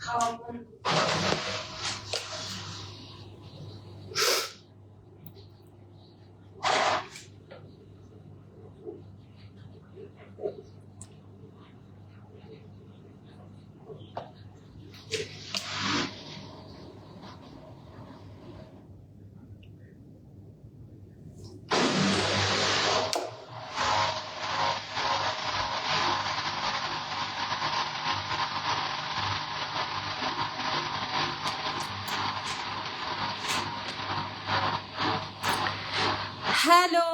খাওয়া বন্ধ। হ্যালো,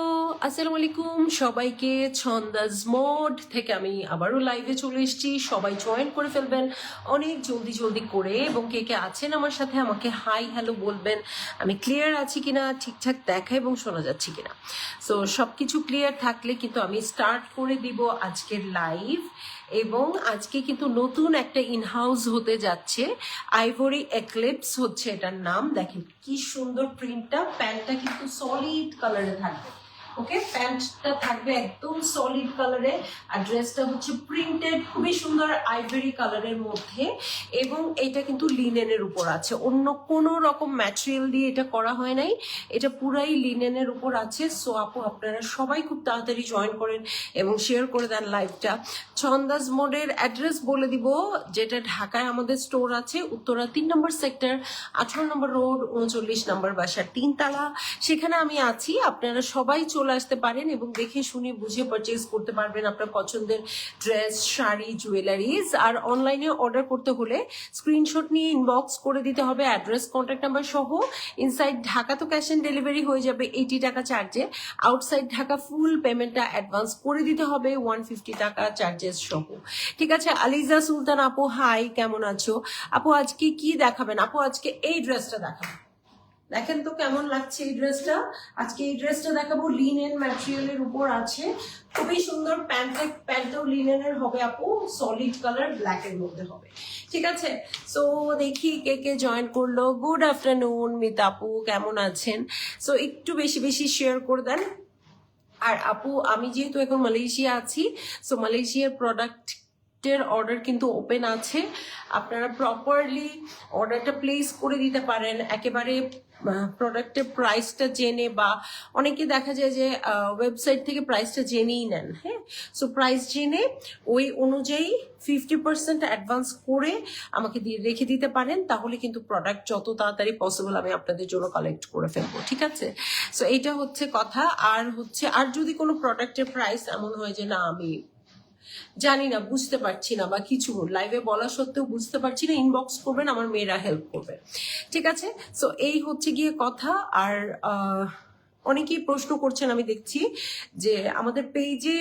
আসসালামু আলাইকুম সবাইকে। ছন্দাজ মোড থেকে আমি আবারও লাইভে চলে এসেছি। সবাই জয়েন করে ফেলবেন অনেক জলদি জলদি করে, এবং কে কে আছেন আমার সাথে আমাকে হাই হ্যালো বলবেন। আমি ক্লিয়ার আছি কিনা, ঠিকঠাক দেখা এবং শোনা যাচ্ছে কিনা। সো সব কিছু ক্লিয়ার থাকলে কিন্তু আমি স্টার্ট করে দিব আজকের লাইভ। এবং আজকে কিন্তু নতুন একটা ইনহাউস হতে যাচ্ছে, আইভরি এক্লিপস হচ্ছে এটার নাম। দেখেন কি সুন্দর প্রিন্টটা, প্যান্টটা কিন্তু সলিড কালারে থাকবে। ওকে, প্যান্টটা থাকবে একদম সলিড কালারে, আর ড্রেসটা হচ্ছে প্রিন্টেড খুবই সুন্দর আইভরি কালারের মধ্যে, এবং এটা কিন্তু লিনেনের উপর আছে, অন্য কোনো রকম ম্যাটেরিয়াল দিয়ে এটা করা হয় নাই, এটা পুরাই লিনেনের উপর আছে। সো আপু আপনারা সবাই খুব তাড়াতাড়ি জয়েন করেন এবং শেয়ার করে দেন লাইভটা। ছন্দাজ মোডের অ্যাড্রেস বলে দিব, যেটা ঢাকায় আমাদের স্টোর আছে, উত্তরা 3 নম্বর সেক্টর, 18 নম্বর রোড, 39 নম্বর বাসা, 3 তালা। সেখানে আমি আছি, আপনারা সবাই চলে আসতে পারেন এবং দেখে শুনে বুঝে পারচেজ করতে পারবেন আপনার পছন্দের ড্রেস, শাড়ি, জুয়েলারিজ। আর অনলাইনে অর্ডার করতে হলে স্ক্রিনশট নিয়ে ইনবক্স করে দিতে হবে অ্যাড্রেস, কন্ট্যাক্ট নাম্বার সহ। ইনসাইড ঢাকা তো ক্যাশ অন ডেলিভারি হয়ে যাবে 80 টাকা চার্জে, আউটসাইড ঢাকা ফুল পেমেন্টটা অ্যাডভান্স করে দিতে হবে 150 টাকা চার্জেস সহ। ঠিক আছে, আলিজা সুলতান আপু হাই, কেমন আছো আপু? আজকে কি দেখাবেন আপু? আজকে এই ড্রেসটা দেখাবেন, দেখেন তো কেমন লাগছে এই ড্রেসটা। আজকে এই ড্রেসটা দেখাবো, লিনেন ম্যাটেরিয়ালের উপর আছে, খুবই সুন্দর। প্যান্টটাও লিনেনের হবে আপু, সলিড কালার ব্ল্যাক এর মধ্যে হবে। ঠিক আছে, সো দেখি কে কে জয়েন করলো। গুড আফটারনুন মিতা আপু, কেমন আছেন? সো একটু বেশি বেশি শেয়ার করে দেন। আর আপু আমি যেহেতু এখন মালয়েশিয়া আছি, সো মালয়েশিয়ার প্রোডাক্টের অর্ডার কিন্তু ওপেন আছে, আপনারা প্রপারলি অর্ডারটা প্লেস করে দিতে পারেন একেবারে প্রোডাক্টের প্রাইসটা জেনে, বা অনেকে দেখা যায় যে ওয়েবসাইট থেকে প্রাইসটা জেনেই নেন। হ্যাঁ, সো প্রাইস জেনে ওই অনুযায়ী 50% অ্যাডভান্স করে আমাকে দিয়ে রেখে দিতে পারেন, তাহলে কিন্তু প্রোডাক্ট যত তাড়াতাড়ি পসিবল আমি আপনাদের জন্য কালেক্ট করে ফেলবো। ঠিক আছে, সো এইটা হচ্ছে কথা। আর হচ্ছে, আর যদি কোনো প্রোডাক্টের প্রাইস এমন হয় যে না আমি জানি না, বুঝতে পারছি না, বা কিছু লাইভে বলা সত্ত্বেও বুঝতে পারছি না, ইনবক্স করবেন, আমার মেয়েরা হেল্প করবে। ঠিক আছে, সো এই হচ্ছে গিয়ে কথা। আর অনেকেই প্রশ্ন করছেন, আমি দেখছি যে আমাদের পেজে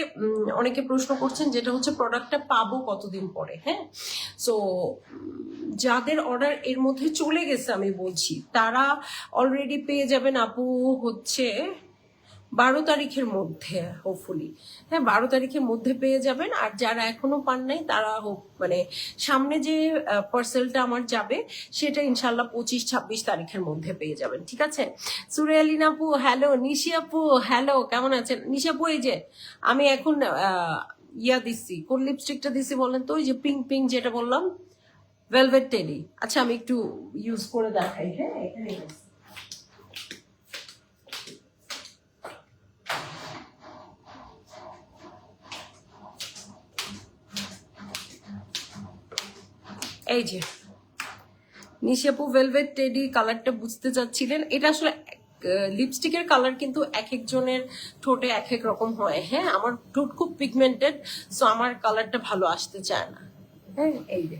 অনেকে প্রশ্ন করছেন, যেটা হচ্ছে প্রোডাক্টটা পাবো কতদিন পরে। হ্যাঁ, সো যাদের অর্ডার এর মধ্যে চলে গেছে আমি বলছি, তারা অলরেডি পেয়ে যাবেন আপু হচ্ছে 12 তারিখের মধ্যে, হোপফুলি। হ্যাঁ, 12 তারিখের মধ্যে পেয়ে যাবেন। আর যারা এখনো পান নাই তারা মানে সামনে যে পার্সেলটা আমার যাবে সেটা ইনশাল্লাহ 25-26 তারিখের মধ্যে পেয়ে যাবেন। ঠিক আছে, সুরেলিন আপু হ্যালো, নিশি আপু হ্যালো, কেমন আছেন? নিশি আপু এই যে আমি এখন ইয়া দিচ্ছি, কোন লিপস্টিকটা দিচ্ছি বলেন তো? ওই যে পিঙ্ক পিঙ্ক যেটা বললাম, ভেলভেট টেডি। আচ্ছা আমি একটু ইউজ করে দেখাই। হ্যাঁ, এখানে এই যে নিশাপু ভেলভেট টেডি কালারটা বুঝতে চাচ্ছিলেন, এটা আসলে লিপস্টিকের কালার কিন্তু এক একজনের ঠোঁটে এক এক রকম হয়। হ্যাঁ, আমার ঠোঁট খুব পিগমেন্টেড, সো আমার কালারটা ভালো আসতে চায় না। হ্যাঁ, এই যে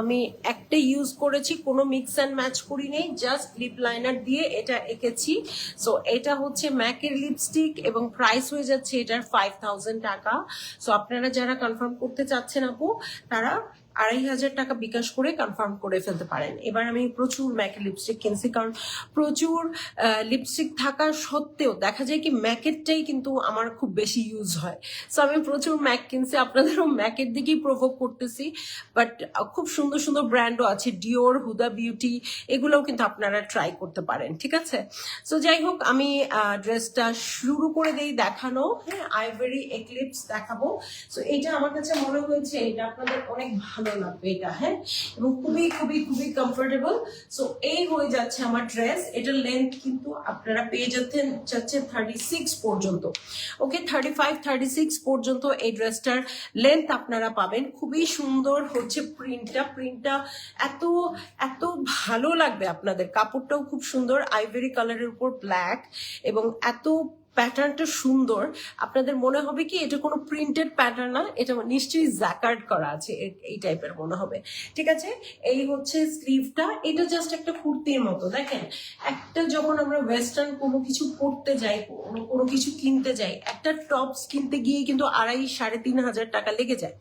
আমি একটা ইউজ করেছি, কোনো মিক্স অ্যান্ড ম্যাচ করি নেই, জাস্ট লিপ লাইনার দিয়ে এটা এঁকেছি। সো এটা হচ্ছে ম্যাকের লিপস্টিক এবং প্রাইস হয়ে যাচ্ছে এটার 5000 টাকা। সো আপনারা যারা কনফার্ম করতে চাচ্ছেন আপু, তারা 2,500 টাকা বিকাশ করে কনফার্ম করে ফেলতে পারেন। এবার আমি প্রচুর ম্যাকের লিপস্টিক কিনছি, কারণ প্রচুর লিপস্টিক থাকা সত্ত্বেও দেখা যায় কি ম্যাকেরটাই কিন্তু আমার খুব বেশি ইউজ হয়। সো আমি প্রচুর ম্যাক কিনছি, আপনাদেরও ম্যাকের দিকেই প্রভোগ করতেছি। বাট খুব সুন্দর সুন্দর ব্র্যান্ডও আছে, ডিওর, হুদা বিউটি, এগুলোও কিন্তু আপনারা ট্রাই করতে পারেন। ঠিক আছে, সো যাই হোক আমি ড্রেসটা শুরু করে দেই দেখানো। হ্যাঁ, আইভরি এক্লিপস দেখাবো। সো এইটা আমার কাছে মনে হয়েছে এটা আপনাদের অনেক ভালো লাগবে এটা। হ্যাঁ, এবং খুবই খুবই খুবই কমফোর্টেবল। সো এই হয়ে যাচ্ছে আমার ড্রেস। এটার লেন্থ কিন্তু আপনারা পেয়ে যাচ্ছেন 36 পর্যন্ত। ওকে, 35-36 পর্যন্ত এই ড্রেসটার লেন্থ আপনারা পাবেন। খুবই সুন্দর হচ্ছে প্রিন্টটা এত এত ভালো লাগবে আপনাদের। কাপড়টাও খুব সুন্দর, আইভরি কালারের উপর ব্ল্যাক, এবং এত প্যাটার্নটা সুন্দর। আপনাদের মনে হবে কি এটা কোনো প্রিন্টেড প্যাটার্ন না, এটা নিশ্চয়ই জ্যাকার্ড করা আছে, এই টাইপের মনে হবে। ঠিক আছে, এই হচ্ছে স্লিভটা। এটা জাস্ট একটা কুর্তির মতো। দেখেন, একটা যখন আমরা ওয়েস্টার্ন কোনো কিছু পরতে যাই, কোনো কিছু কিনতে যাই, একটা টপস কিনতে গিয়ে কিন্তু 2,500-3,500 টাকা লেগে যায়।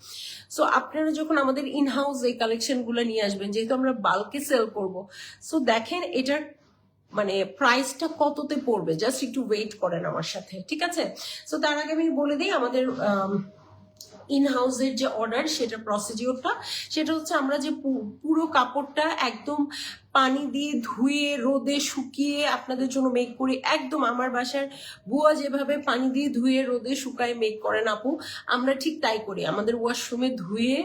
সো আপনারা যখন আমাদের ইনহাউস এই কালেকশনগুলো নিয়ে আসবেন, যেহেতু আমরা বাল্কে সেল করব, সো দেখেন এটার মানে প্রাইসটা কততে পড়বে। জাস্ট একটু ওয়েট করেন আমার সাথে। ঠিক আছে, সো তার আগে আমি বলে দিই আমাদের ইনহাউসের যে অর্ডার, সেটা প্রসিডিওরটা, সেটা হচ্ছে আমরা যে পুরো কাপড়টা একদম পানি দিয়ে ধুয়ে রোদে শুকিয়ে আপনাদের জন্য মেক করি। একদম আমার বাসার বুয়া যেভাবে পানি দিয়ে ধুয়ে রোদে শুকায় মেক করেন আপু, আমরা ঠিক তাই করি। আমাদের ওয়াশরুমে ধুয়ে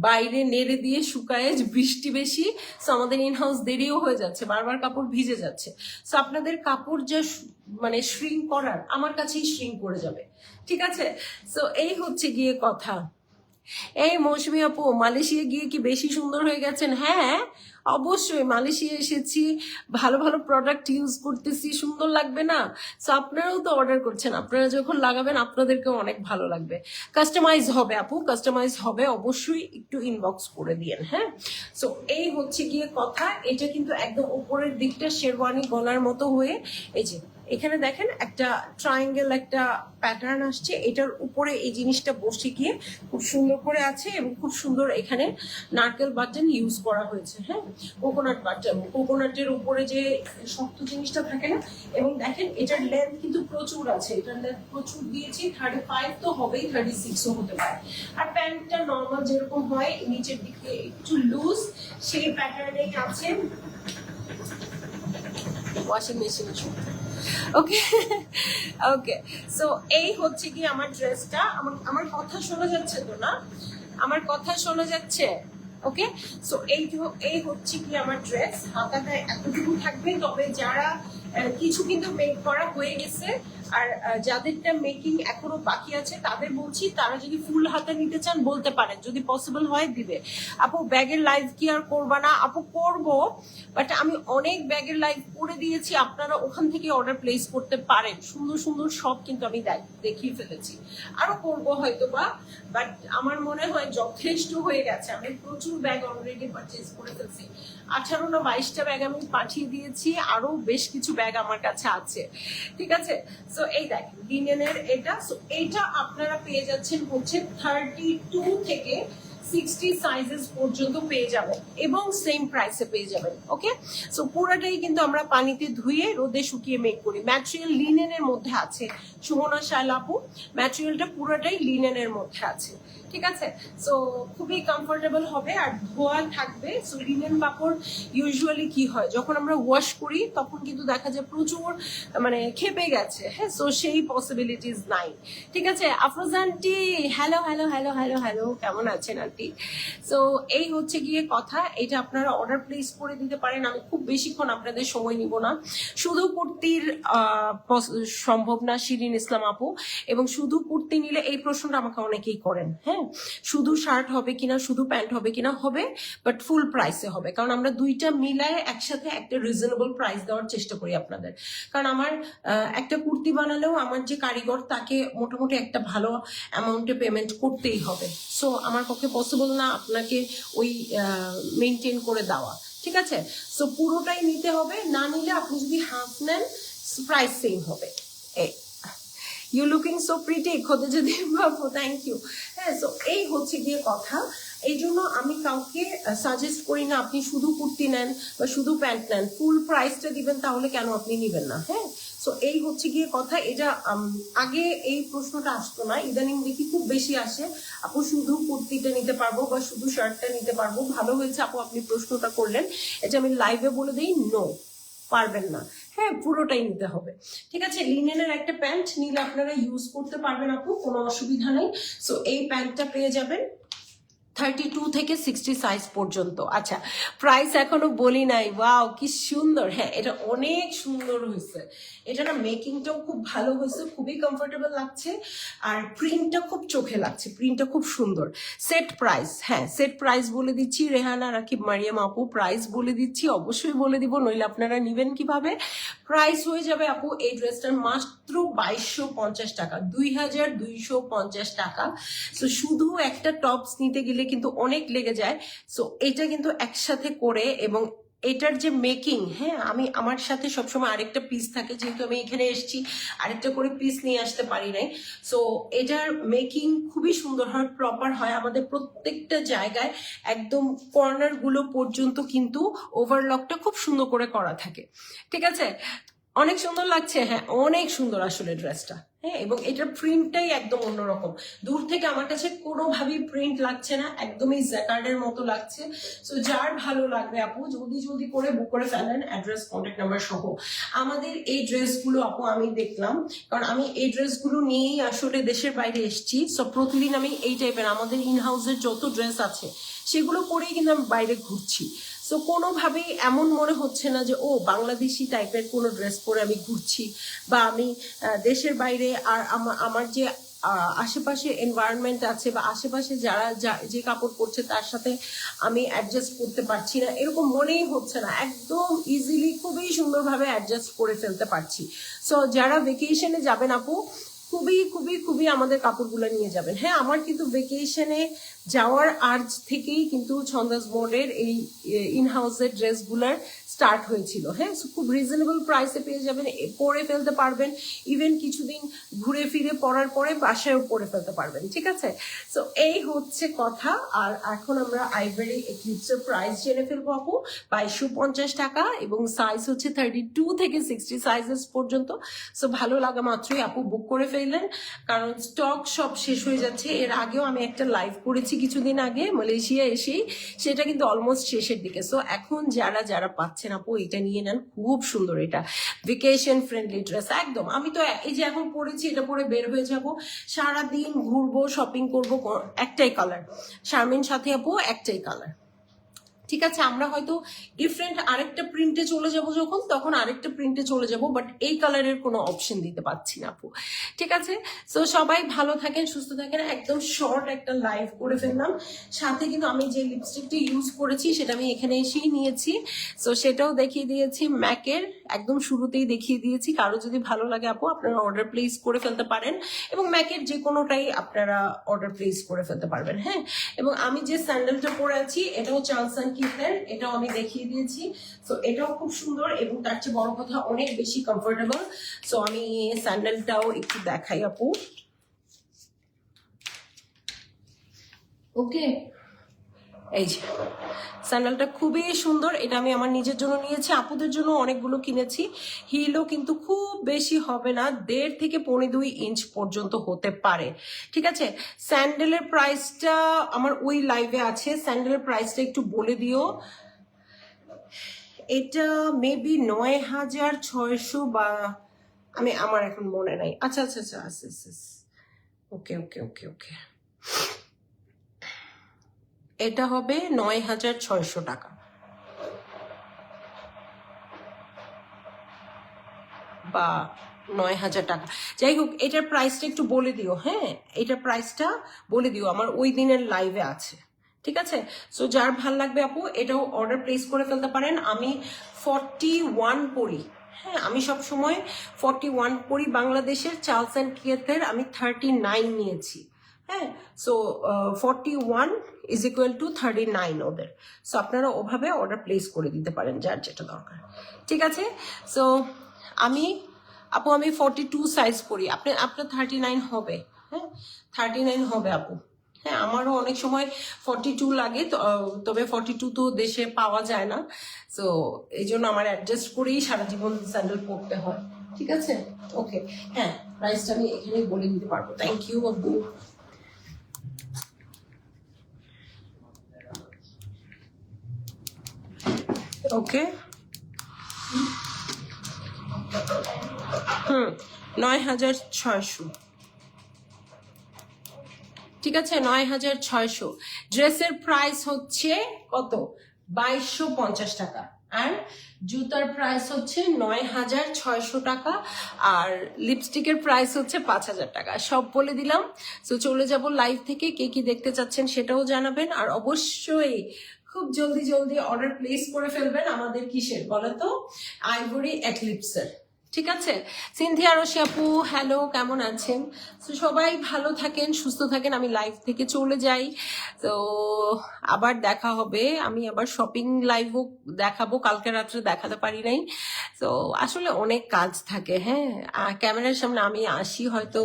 বাইরে নেড়ে দিয়ে শুকায়, বৃষ্টি বেশি, সো আমাদের ইনহাউস দেরিও হয়ে যাচ্ছে, বারবার কাপড় ভিজে যাচ্ছে। সো আপনাদের কাপড় যে মানে শ্রিঙ্ক করার, আমার কাছেই শ্রিঙ্ক করে যাবে। ঠিক আছে, সো এই হচ্ছে গিয়ে কথা। এই মৌসুমী আপু, মালয়েশিয়া গিয়ে কি বেশি সুন্দর হয়ে গেছেন? হ্যাঁ অবশ্যই, মালয়েশিয়া এসেছি, ভালো ভালো প্রোডাক্ট ইউজ করতেছি, সুন্দর লাগবে না? সো আপনারাও তো অর্ডার করছেন, আপনারা যখন লাগাবেন আপনাদেরকেও অনেক ভালো লাগবে। কাস্টমাইজ হবে আপু, কাস্টমাইজ হবে, অবশ্যই একটু ইনবক্স করে দিয়েন। হ্যাঁ, সো এই হচ্ছে গিয়ে কথা। এটা কিন্তু একদম উপরের দিকটা শেরওয়ানি গলার মতো হয়ে, এই যে এখানে দেখেন একটা ট্রায়াঙ্গেল একটা প্যাটার্ন আসছে, এটার উপরে এই জিনিসটা বসে গিয়ে খুব সুন্দর করে আছে, এবং খুব সুন্দর এখানে নারকেল বাটন ইউজ করা হয়েছে। হ্যাঁ, কোকোনাট বাটন, কোকোনাটের উপরে যে শক্ত জিনিসটা থাকে না। এবং দেখেন এটার লেন্থ কিন্তু প্রচুর আছে, এটার লেন্থ প্রচুর দিয়েছি, 35 তো হবেই, 36ও হতে পারে। আর প্যান্টটা নর্মাল যেরকম হয় নিচের দিকে একটু লুজ, সেই প্যাটার্নেই আছে। ওয়াশিং মেশিনে ওকে ওকে, সো এই হচ্ছে কি আমার ড্রেসটা। আমার কথা শোনা যাচ্ছে তো না? আমার কথা শোনা যাচ্ছে? ওকে, সো এই হচ্ছে কি আমার ড্রেস। হাতাটা এতটুকু থাকবে, তবে যারা কিছু কিন্তু মেক করা হয়ে গেছে, আর যাদেরটা মেকিং এখনো বাকি আছে তাদের বলছি, তারা যদি ফুল হাতে নিতে চান বলতে পারেন, যদি পসিবল হয় দিবে। আপু ব্যাগের লাইভ কি আর করবা না? আপু করবো, বাট আমি অনেক ব্যাগের লাইভ করে দিয়েছি, আপনারা ওখান থেকে অর্ডার প্লেস করতে পারেন। সুন্দর সুন্দর সব কিন্তু আমি দেখিয়ে ফেলেছি, আরো করবো হয়তো বা, বাট আমার মনে হয় যথেষ্ট হয়ে গেছে। আমি প্রচুর ব্যাগ অলরেডি পারচেজ করে ফেলছি, 18 না 22টা ব্যাগ আমি পাঠিয়ে দিয়েছি, আরো বেশ কিছু ব্যাগ আমার কাছে আছে। ঠিক আছে, সো এই দেখেন লিনেনের এটা। সো এইটা আপনারা পেয়ে যাচ্ছেন হচ্ছে 32 থেকে 60 সাইজেস পর্যন্ত পেয়ে যাবেন, এবং সেম প্রাইসে পেয়ে যাবেন। ওকে, সো পুরাটাই কিন্তু আমরা পানিতে ধুয়ে রোদে শুকিয়ে মেক করি। ম্যাটেরিয়াল লিনেনের মধ্যে আছে, সুমনা শায়লা আপু, ম্যাটেরিয়ালটা পুরাটাই লিনেনের মধ্যে আছে। ঠিক আছে, সো খুবই কমফোর্টেবল হবে, আর ধোয়া থাকবে। সো লিনেন কাপড় ইউজুয়ালি কি হয়, যখন আমরা ওয়াশ করি তখন কিন্তু দেখা যায় প্রচুর মানে খেপে গেছে। হ্যাঁ, সো সেই পসিবিলিটিস নাই। ঠিক আছে, Afroz aunty, hello hello hello hello hello, কেমন আছেন আন্টি? সো এই হচ্ছে গিয়ে কথা। এটা আপনারা অর্ডার প্লেস করে দিতে পারেন, আমি খুব বেশিক্ষণ আপনাদের সময় নিব না। শুধু কুর্তির সম্ভব না শিরিন ইসলাম আপু, এবং শুধু কুর্তি নিলে এই প্রশ্নটা আমাকে অনেকেই করেন। হ্যাঁ, শুধু শার্ট হবে কিনা, শুধু প্যান্ট হবে কিনা, হবে, বাট ফুল প্রাইসে হবে, কারণ আমরা দুইটা মিলায় একসাথে একটা রিজনেবল প্রাইস দেওয়ার চেষ্টা করি আপনাদের। কারণ আমার একটা কুর্তি বানালেও আমার যে কারিগর, তাকে মোটামুটি একটা ভালো অ্যামাউন্টে পেমেন্ট করতেই হবে। সো আমার পক্ষে পসিবল না আপনাকে ওই মেনটেন করে দেওয়া। ঠিক আছে, সো পুরোটাই নিতে হবে, না নিলে আপনি যদি হাফ নেন প্রাইস সেম হবে। ইউ লুকিং সো প্রিটি খোদে যদি বাবু, থ্যাংক ইউ। হ্যাঁ, সো এই হচ্ছে গিয়ে কথা। এই জন্য আমি কাউকে সাজেস্ট করি না আপনি শুধু কুর্তি নেন বা শুধু প্যান্ট নেন, ফুল প্রাইসটা দিবেন, তাহলে কেন আপনি নিবেন না? হ্যাঁ, সো এই হচ্ছে গিয়ে কথা। এটা আগে এই প্রশ্নটা আসতো না, ইদানিং দেখি খুব বেশি আসে, আপু শুধু কুর্তিটা নিতে পারবো বা শুধু শার্টটা নিতে পারবো। ভালো হয়েছে আপু আপনি প্রশ্নটা করলেন, এটা আমি লাইভে বলে দিই, নো, পারবেন না। হ্যাঁ, পুরোটাই নিতে হবে। ঠিক আছে, লিনেনের একটা প্যান্ট নিলে আপনারা ইউজ করতে পারবেন আপু, কোনো অসুবিধা নেই। সো এই প্যান্টটা পেয়ে যাবেন 32 থেকে 60 সাইজ পর্যন্ত। আচ্ছা, প্রাইস এখনো বলি নাই। ওয়াও, কি সুন্দর। হ্যাঁ, এটা অনেক সুন্দর হয়েছে। এটা না মেকিংটাও খুব ভালো হয়েছে, খুবই কমফোর্টেবল লাগছে, আর প্রিন্টটা খুব চোখে লাগছে, প্রিন্টটা খুব সুন্দর। সেট প্রাইস, হ্যাঁ সেট প্রাইস বলে দিচ্ছি, রেহানা, রাকিব, মারিয়াম আপু, প্রাইস বলে দিচ্ছি, অবশ্যই বলে দিব, নইলে আপনারা নিবেন কিভাবে। প্রাইস হয়ে যাবে আপু এই ড্রেসটার মাত্র 2250 টাকা, 2250 টাকা। সো শুধু একটা টপস নিতে গেলে কিন্তু অনেক লেগে যায়। সো এটা কিন্তু একসাথে করে, এবং এটার যে মেকিং, হ্যাঁ আমি আমার সাথে সবসময় আরেকটা পিস থাকে, যেহেতু আমি এখানে এসেছি আরেকটা করে পিস নিয়ে আসতে পারি নাই। সো এটার মেকিং খুবই সুন্দর হয়, প্রপার হয়, আমাদের প্রত্যেকটা জায়গায় একদম কর্নার গুলো পর্যন্ত কিন্তু ওভারলকটা খুব সুন্দর করে করা থাকে। ঠিক আছে, অনেক সুন্দর লাগছে। হ্যাঁ, অনেক সুন্দর আসলে ড্রেসটা। হ্যাঁ, এবং এটার প্রিন্টটাই একদম অন্যরকম, দূর থেকে আমার কাছে কোনোভাবেই প্রিন্ট লাগছে না, একদমই জ্যাকার্ডের মতো লাগছে। সো যার ভালো লাগবে আপু জলদি জলদি করে বুক করে ফেলেন, অ্যাড্রেস, কন্ট্যাক্ট নাম্বার সহ। আমাদের এই ড্রেসগুলো আপু আমি দেখলাম, কারণ আমি এই ড্রেসগুলো নিয়েই আসলে দেশের বাইরে এসেছি। সো প্রতিদিন আমি এই টাইপের আমাদের ইন হাউসের যত ড্রেস আছে সেগুলো পরেই কিন্তু আমি বাইরে ঘুরছি। সো কোনোভাবেই এমন মনে হচ্ছে না যে ও বাংলাদেশি টাইপের কোনো ড্রেস পরে আমি ঘুরছি, বা আমি দেশের বাইরে আর আমার যে আশেপাশে এনভায়রনমেন্ট আছে বা আশেপাশে যারা যে কাপড় পরছে তার সাথে আমি অ্যাডজাস্ট করতে পারছি না, এরকম মনেই হচ্ছে না। একদম ইজিলি খুবই সুন্দরভাবে অ্যাডজাস্ট করে ফেলতে পারছি। সো যারা ভেকেশনে যাবেন আপু, খুবই খুবই খুবই আমাদের কাপড়গুলো নিয়ে যাবেন। হ্যাঁ, আমার কিন্তু ভেকেশনে যাওয়ার আজ থেকেই কিন্তু ছন্দাস মোডের এই ইন হাউসের ড্রেসগুলার স্টার্ট হয়েছিল। হ্যাঁ, খুব রিজনেবল প্রাইসে পেয়ে যাবেন, পরে ফেলতে পারবেন, ইভেন কিছুদিন ঘুরে ফিরে পরার পরে বাসায়ও পরে ফেলতে পারবেন। ঠিক আছে, সো এই হচ্ছে কথা। আর এখন আমরা আইভরি এক্লিপসের প্রাইস জেনে ফেলবো আপু, 2250 টাকা, এবং সাইজ হচ্ছে 32 থেকে 60 সাইজেস পর্যন্ত। সো ভালো লাগা মাত্রই আপু বুক করে ফেললেন, কারণ স্টক সব শেষ হয়ে যাচ্ছে। এর আগেও আমি একটা লাইভ করেছি কিছুদিন আগে মালয়েশিয়া এসেই, সেটা কিন্তু অলমোস্ট শেষের দিকে। সো এখন যারা যারা পাচ্ছেন আপু এটা নিয়ে নেন, খুব সুন্দর, এটা ভেকেশন ফ্রেন্ডলি ড্রেস একদম। আমি তো এই যে এখন পরেছি, এটা পরে বের হয়ে যাব, সারাদিন ঘুরবো, শপিং করবো, একটাই কালার, শারমিন সাথে আপু একটাই কালার। ঠিক আছে, আমরা হয়তো ডিফারেন্ট আরেকটা প্রিন্টে চলে যাব, যখন তখন আরেকটা প্রিন্টে চলে যাব, বাট এই কালারের কোনো অপশন দিতে পারছি না আপু। ঠিক আছে, সো সবাই ভালো থাকেন, সুস্থ থাকেন। একদম শর্ট একটা লাইভ করে ফেললাম, সাথে কিন্তু আমি যে লিপস্টিকটি ইউজ করেছি সেটা আমি এখানে এসেই নিয়েছি। সো সেটাও দেখিয়ে দিয়েছি, ম্যাকের একদম শুরুতেই দেখিয়ে দিয়েছি। কারো যদি ভালো লাগে আপু আপনারা অর্ডার প্লেস করে ফেলতে পারেন, এবং ম্যাকের যে কোনোটাই আপনারা অর্ডার প্লেস করে ফেলতে পারবেন। হ্যাঁ, এবং আমি যে স্যান্ডেলটা পরে আছি এটাও চালসান কিফের, এটাও আমি দেখিয়ে দিয়েছি। সো এটাও খুব সুন্দর, এবং তার চেয়ে বড় কথা অনেক বেশি কমফোর্টেবল। সো আমি স্যান্ডেলটাও একটু দেখাই আপু। ওকে, এই যে স্যান্ডেলটা খুবই সুন্দর, এটা আমি আমার নিজের জন্য নিয়েছি, আপুদের জন্য অনেকগুলো কিনেছি। হিলও কিন্তু খুব বেশি হবে না, 1.5 থেকে 2.5 ইঞ্চ পর্যন্ত হতে পারে। ঠিক আছে, স্যান্ডেলের প্রাইসটা আমার ওই লাইভে আছে, স্যান্ডেলের প্রাইসটা একটু বলে দিও। এটা মেবি 9600 বা আমার এখন মনে নাই। আচ্ছা আচ্ছা আচ্ছা আচ্ছা, ওকে ওকে ওকে ওকে, এটা হবে 9600 টাকা বা 9000 টাকা, যাই হোক এটার প্রাইসটা একটু বলে দিও। হ্যাঁ, এটার প্রাইসটা বলে দিও, আমার ওই দিনের লাইভে আছে। ঠিক আছে, সো যার ভাল লাগবে আপু এটাও অর্ডার প্লেস করে ফেলতে পারেন। আমি 41 পড়ি, হ্যাঁ আমি সব সময় 41 পড়ি। বাংলাদেশের চার্লস অ্যান্ড কিয়েথের আমি 39 নিয়েছি। হ্যাঁ, সো 41 ইজ ইকুয়াল টু 39 ওদের। সো আপনারা ওভাবে অর্ডার প্লেস করে দিতে পারেন যার যেটা দরকার। ঠিক আছে, সো আমি আপু আমি 42 সাইজ পরি, আপনার 39 হবে। হ্যাঁ 39 হবে আপু। হ্যাঁ আমারও অনেক সময় 42 লাগে, তবে 42 তো দেশে পাওয়া যায় না, তো এই জন্য আমার অ্যাডজাস্ট করেই সারা জীবন স্যান্ডেল পরতে হয়। ঠিক আছে, ওকে। হ্যাঁ প্রাইসটা আমি এখানে বলে দিতে পারবো। থ্যাংক ইউ আপু। ওকে, 9,600। ঠিক আছে, 9,600। ড্রেসের প্রাইস হচ্ছে কত? 2,250 টাকা। আর জুতার প্রাইস হচ্ছে 9,600 টাকা। আর লিপস্টিকের প্রাইস হচ্ছে 5,000 টাকা। সব বলে দিলাম। তো চলে যাব লাইভ থেকে। কে কি দেখতে চাচ্ছেন সেটাও জানাবেন। আর অবশ্যই খুব জলদি জলদি অর্ডার প্লেস করে ফেলবেন আমাদের কিসের বলো তো, আইভরি এক্লিপসের। ঠিক আছে, সিনথিয়া রশি আপু হ্যালো, কেমন আছেন? তো সবাই ভালো থাকেন, সুস্থ থাকেন। আমি লাইভ থেকে চলে যাই, তো আবার দেখা হবে। আমি আবার শপিং লাইভও দেখাবো, কালকে রাত্রে দেখাতে পারি নাই, তো আসলে অনেক কাজ থাকে। হ্যাঁ ক্যামেরার সামনে আমি আসি হয়তো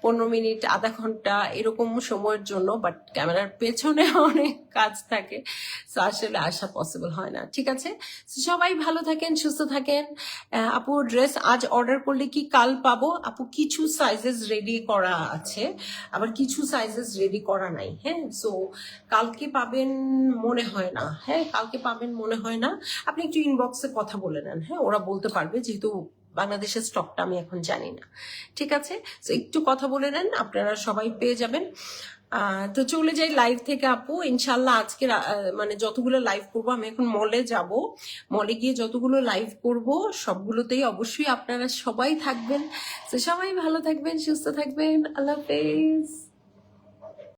15 মিনিট আধা ঘন্টা এরকম সময়ের জন্য, বাট ক্যামেরার পেছনে অনেক কাজ থাকে, তো আসলে আসা পসিবল হয় না। ঠিক আছে, তো সবাই ভালো থাকেন, সুস্থ থাকেন। আপু ড্রেস আজ অর্ডার করলে কি কাল পাবো? আপু কিছু সাইজেস রেডি করা আছে, আবার কিছু সাইজেস রেডি করা নাই। হ্যাঁ সো কালকে পাবেন মনে হয় না। হ্যাঁ কালকে পাবেন মনে হয় না। আপনি একটু ইনবক্সে কথা বলে নেন, হ্যাঁ ওরা বলতে পারবে, যেহেতু বাংলাদেশের স্টকটা আমি এখন জানি না। ঠিক আছে, তো একটু কথা বলে নেন, আপনারা সবাই পেয়ে যাবেন। তো চলে যাই লাইভ থেকে আপু। ইনশাল্লাহ আজকে মানে যতগুলো লাইভ করব, আমি এখন মলে যাব, মলে গিয়ে যতগুলো লাইভ করব সবগুলোতেই অবশ্যই আপনারা সবাই থাকবেন। তো সবাই ভালো থাকবেন, সুস্থ থাকবেন। আল্লাহ হাফেজ।